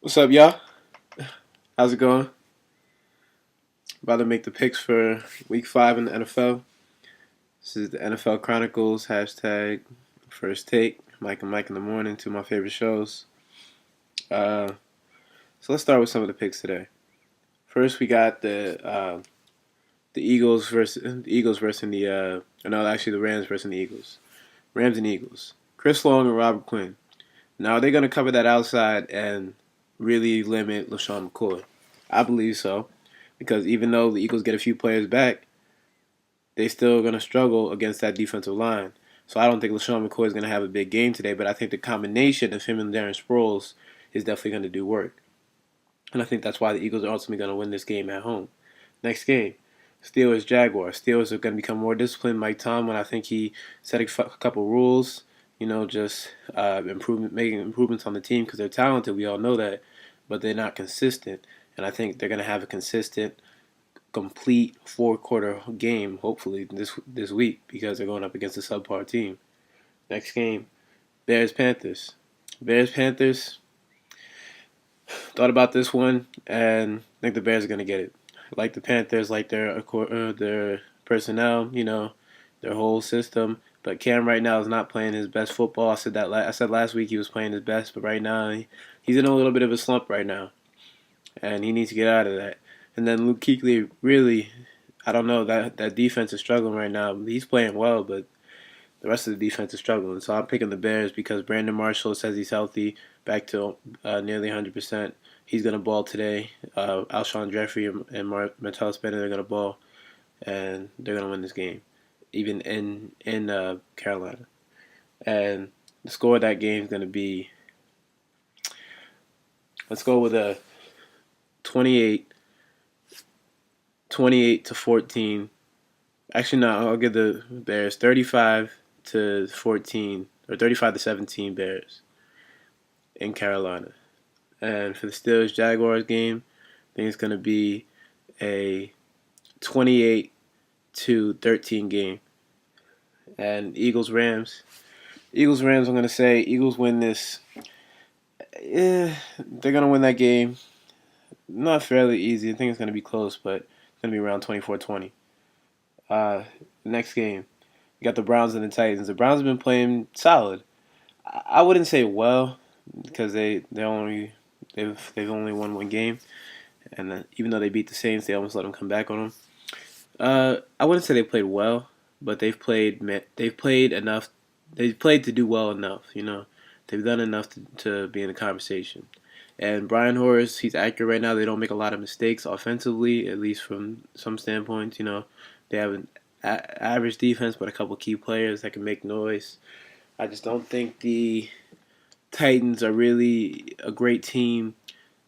What's up, y'all? How's it going? About to make the picks for Week 5 in the NFL. This is the NFL Chronicles, hashtag first take. Mike and Mike in the morning, two of my favorite shows. Uh, so let's start with some of the picks today. First, we got the Eagles versus no, actually the Rams versus the Eagles. Rams and Eagles. Chris Long and Robert Quinn. Now, are they going to cover that outside and really limit LaShawn McCoy? I believe so, because even though the Eagles get a few players back, they still going to struggle against that defensive line. So I don't think LaShawn McCoy is going to have a big game today, but I think the combination of him and Darren Sproles is definitely going to do work. And I think that's why the Eagles are ultimately going to win this game at home. Next game, Steelers Jaguars. Steelers are going to become more disciplined. Mike Tomlin, I think he set a couple rules. Just making improvements on the team because they're talented. We all know that, but they're not consistent. And I think they're going to have a consistent complete four-quarter game, hopefully this week, because they're going up against a subpar team. Next game, Bears Panthers. Bears Panthers. Thought about this one, and I think the Bears are going to get it. Like the Panthers, like their personnel, their whole system. But Cam right now is not playing his best football. I said last week he was playing his best, but right now he's in a little bit of a slump right now, and he needs to get out of that. And then Luke Kuechly, really, I don't know, that defense is struggling right now. He's playing well, but the rest of the defense is struggling. So I'm picking the Bears because Brandon Marshall says he's healthy, back to nearly 100%. He's going to ball today. Alshon Jeffrey and Martellus Bennett are going to ball, and they're going to win this game, even in Carolina. And the score of that game is going to be, let's go with a 28 to 14. Actually, no, I'll give the Bears 35 to 14 or 35 to 17 Bears in Carolina. And for the Steelers Jaguars game, I think it's going to be a 28 to 13 game. And Eagles Rams, I'm going to say Eagles win this. They're going to win that game. Not fairly easy. I think it's going to be close, but it's going to be around 24-20. Next game, you got the Browns and the Titans. The Browns have been playing solid. I wouldn't say well because they've only won one game, and even though they beat the Saints, they almost let them come back on them. I wouldn't say they played well, but they've played enough. They've played to do well enough. They've done enough to be in the conversation. And Brian Horace, he's accurate right now. They don't make a lot of mistakes offensively, at least from some standpoints. They have an average defense, but a couple key players that can make noise. I just don't think the Titans are really a great team,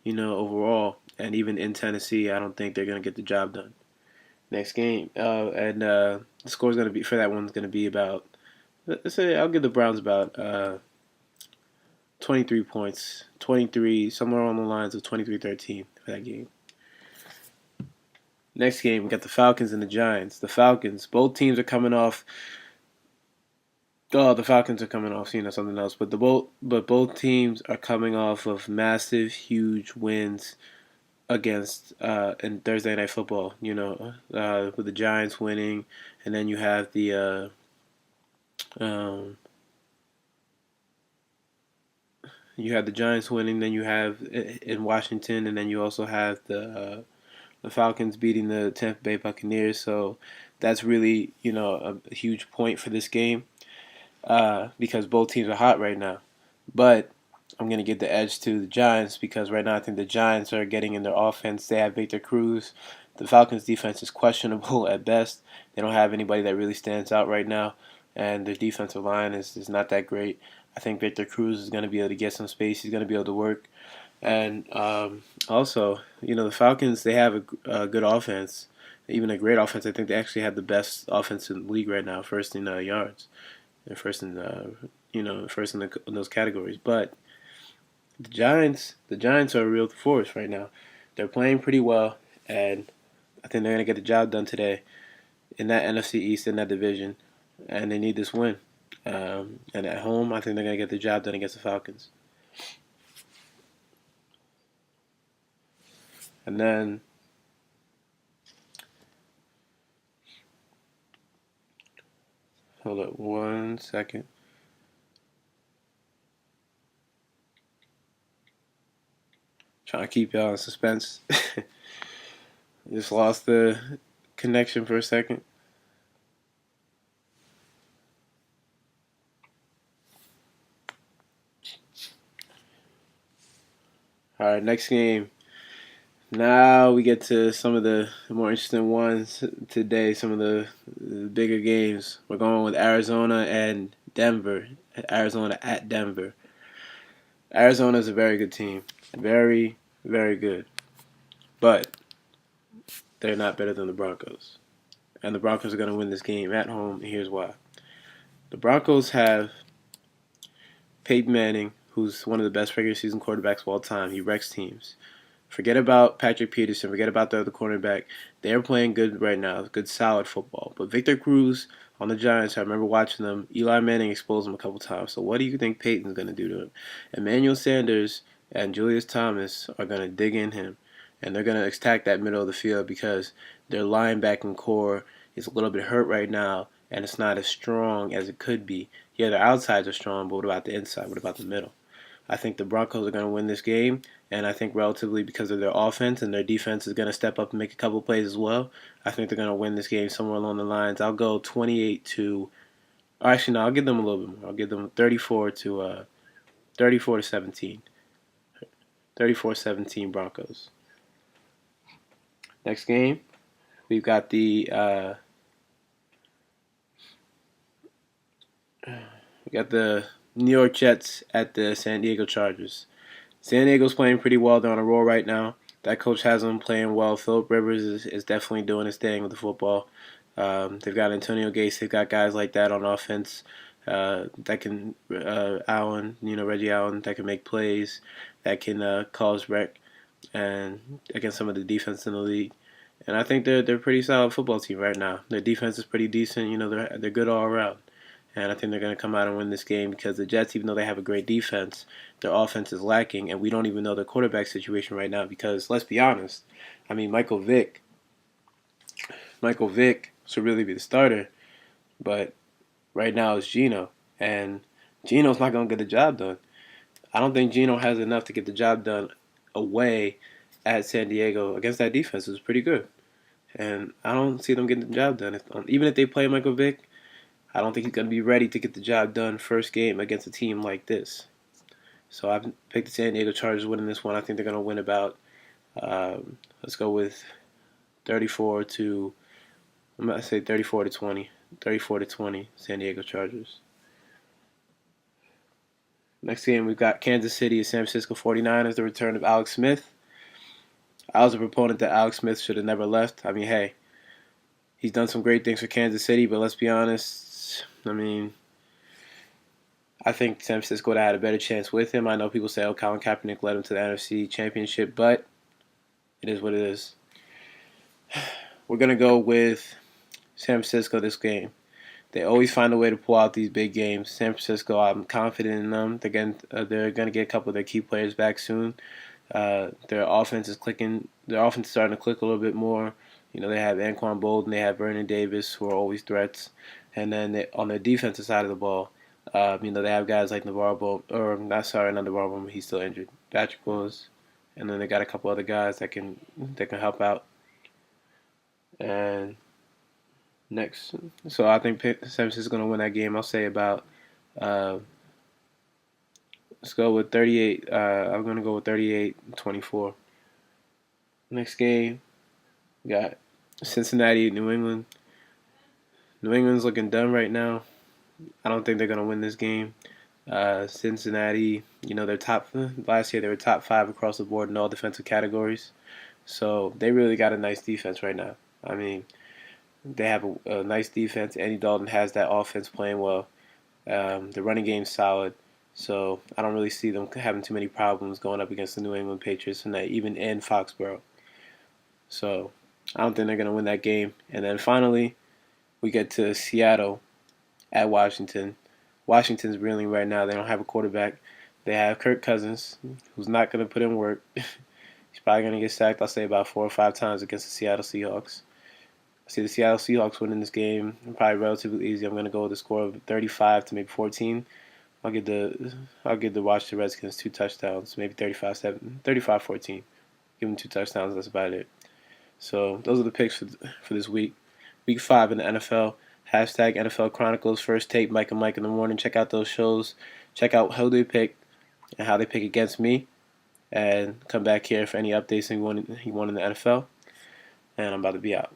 overall. And even in Tennessee, I don't think they're going to get the job done. Next game, and the score's going to be for that one's going to be about. Let's say I'll give the Browns about 23 points, 23 somewhere on the lines of 23-13 for that game. Next game, we got the Falcons and the Giants. The Falcons, both teams are coming off. Oh, the Falcons are coming off, something else. But both teams are coming off of massive, huge wins against in Thursday Night Football. With the Giants winning, and then you have the Giants winning. Then you have in Washington, and then you also have the Falcons beating the Tampa Bay Buccaneers. So that's really a huge point for this game because both teams are hot right now. But I'm going to give the edge to the Giants because right now I think the Giants are getting in their offense. They have Victor Cruz. The Falcons' defense is questionable at best. They don't have anybody that really stands out right now, and their defensive line is not that great. I think Victor Cruz is going to be able to get some space. He's going to be able to work. And also, the Falcons, they have a good offense, even a great offense. I think they actually have the best offense in the league right now, first in yards, and first in those categories. But the Giants are a real force right now. They're playing pretty well, and I think they're gonna get the job done today in that NFC East in that division, and they need this win. And at home, I think they're gonna get the job done against the Falcons. And then hold up 1 second. Trying to keep y'all in suspense. Just lost the connection for a second. All right, next game. Now we get to some of the more interesting ones today, some of the bigger games. We're going with Arizona and Denver. Arizona at Denver. Arizona is a very good team. Very, very good. But they're not better than the Broncos. And the Broncos are going to win this game at home, and here's why. The Broncos have Peyton Manning, who's one of the best regular season quarterbacks of all time. He wrecks teams. Forget about Patrick Peterson. Forget about the other cornerback. They're playing good right now, good solid football. But Victor Cruz on the Giants, I remember watching them. Eli Manning exposed him a couple times. So what do you think Peyton's going to do to him? Emmanuel Sanders and Julius Thomas are going to dig in him. And they're going to attack that middle of the field because their linebacking core is a little bit hurt right now. And it's not as strong as it could be. Yeah, their outsides are strong, but what about the inside? What about the middle? I think the Broncos are going to win this game, and I think relatively because of their offense and their defense is going to step up and make a couple plays as well. I think they're going to win this game somewhere along the lines. I'll go 28 to. Actually, no, I'll give them a little bit more. I'll give them 34 to 17. 34-17 Broncos. Next game, we've got the New York Jets at the San Diego Chargers. San Diego's playing pretty well. They're on a roll right now. That coach has them playing well. Philip Rivers is definitely doing his thing with the football. They've got Antonio Gates. They've got guys like that on offense that can Allen, Reggie Allen, that can make plays, that can cause wreck, and against some of the defense in the league. And I think they're a pretty solid football team right now. Their defense is pretty decent. They're good all around. And I think they're going to come out and win this game because the Jets, even though they have a great defense, their offense is lacking, and we don't even know their quarterback situation right now because, let's be honest, I mean, Michael Vick should really be the starter, but right now it's Geno, and Geno's not going to get the job done. I don't think Geno has enough to get the job done away at San Diego against that defense. It was pretty good, and I don't see them getting the job done. Even if they play Michael Vick, I don't think he's going to be ready to get the job done first game against a team like this. So I've picked the San Diego Chargers winning this one. I think they're going to win about, let's go with 34 to, I'm going to say 34 to 20. 34 to 20, San Diego Chargers. Next game, we've got Kansas City and San Francisco 49ers, the return of Alex Smith. I was a proponent that Alex Smith should have never left. I mean, hey, he's done some great things for Kansas City, but let's be honest. I mean, I think San Francisco would have had a better chance with him. I know people say, oh, Colin Kaepernick led him to the NFC Championship, but it is what it is. We're going to go with San Francisco this game. They always find a way to pull out these big games. San Francisco, I'm confident in them. They're going to get a couple of their key players back soon. Their offense is clicking. Their offense is starting to click a little bit more. They have Anquan Boldin, they have Vernon Davis, who are always threats. And then on the defensive side of the ball, they have guys like Navarro Bowman, or not Navarro Bowman, he's still injured. Patrick Willis. And then they got a couple other guys that can help out. And next, so I think San Francisco is going to win that game. I'll say about, let's go with 38. I'm going to go with 38-24. Next game, we got Cincinnati, New England. New England's looking done right now. I don't think they're going to win this game. Cincinnati, they're last year they were top 5 across the board in all defensive categories. So they really got a nice defense right now. I mean, they have a nice defense. Andy Dalton has that offense playing well. The running game's solid. So I don't really see them having too many problems going up against the New England Patriots and that even in Foxborough. So I don't think they're going to win that game. And then finally, we get to Seattle at Washington. Washington's reeling right now. They don't have a quarterback. They have Kirk Cousins, who's not going to put in work. He's probably going to get sacked, I'll say, about 4 or 5 times against the Seattle Seahawks. I see the Seattle Seahawks winning this game probably relatively easy. I'm going to go with a score of 35 to maybe 14. I'll watch the Redskins 2 touchdowns, maybe 35-7, 35-14. Give them 2 touchdowns. That's about it. So those are the picks for this week. Week 5 in the NFL. Hashtag NFL Chronicles. First Take, Mike and Mike in the morning. Check out those shows. Check out how they pick and how they pick against me. And come back here for any updates he won in the NFL. And I'm about to be out.